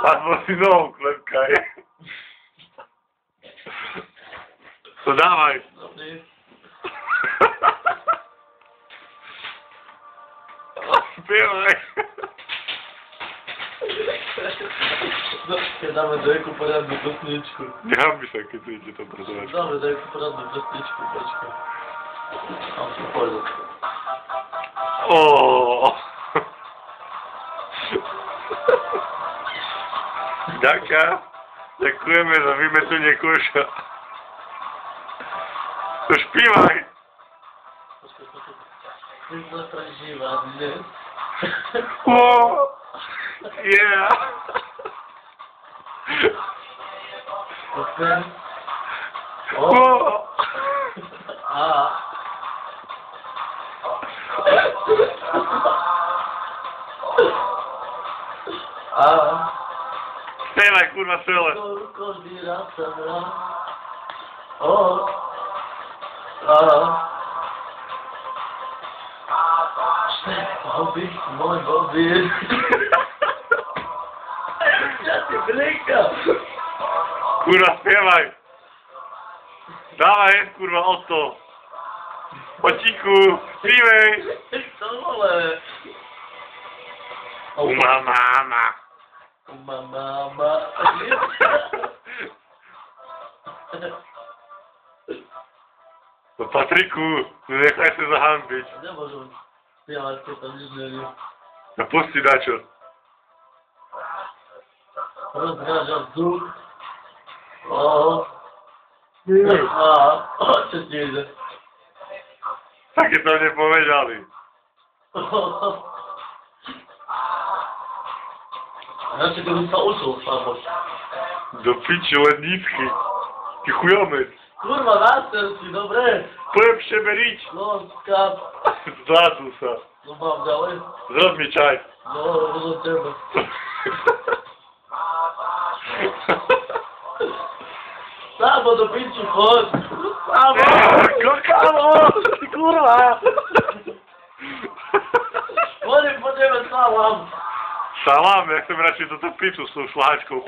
Albo si znowu klepkaj. To dawaj. Śpiewaj. Damy do jaku poradny prostyczku. Nie hambi się, kiedy idzie to pracować. Dobra, do jaku poradny prostyczku, paczka. O, spokojnie. O. Jaka? Dziękujemy, że wiemy tu nie kusza. To śpiewaj. To jest prawdziwa, nie? O. Yeah. O. A. A. Śpiewaj, kurwa, strzelę. O. A. Bobby, mój Bobby. Ja cię blika. Kurwa, śpiewaj. Dawaj, kurwa, oto. Po cichu, śpiewaj. Co wolę? Mama. Mama. No Patryku, nie chcę się zahambić. Nie może śpiewać, to tam nie zmieni. No puści Dacio. Rozgraża duch. O. A. O, coś nie idzie. Takie to nie powiedzieli. Znaczy, gdybym to uczył, słabo. Do picia lednicki. Ty chujomy. Kurwa, następny, dobre. Powiem się mylić. No, skap. Z Lazusa. No, mam dały. Zrób mi czaj. No, do ciebie. Słabo do pięciu, chodź. Słabo. Kokalo! Kurwa. Chodź, podziemy salam. Salam, jak chcę raczej do pitu z tą szlaczką,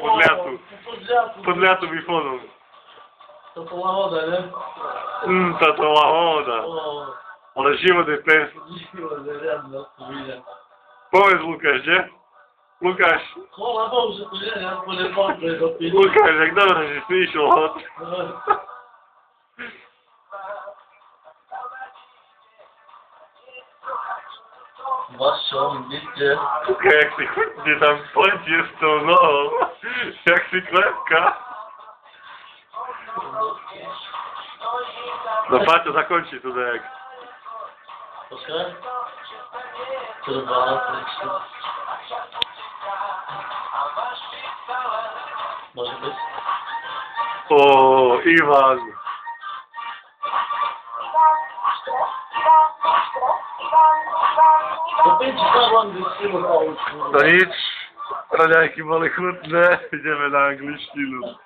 pod liatu mi wchodzą. To to łahoda, nie? To łahoda. O, Ale zimny pies. dziwo, że rядно, widzę. Powiedz Łukasz, nie? Łukasz, Chwała Bogu, że tu nie, ja będę pomysł do pitu. Łukasz, jak dobrze się słyszał, chodź. Waszą, widzicie? Łukasz, jak się chudnie tam pącie z tą nogą, jak się klepka. No patrz, zakończy tutaj jak. Proszę? Kurwa, oczywiście. Może być? O, Iwan. To pięć zawan wysyło koło. To nic, radziajki były chudne, idziemy na angielski lud.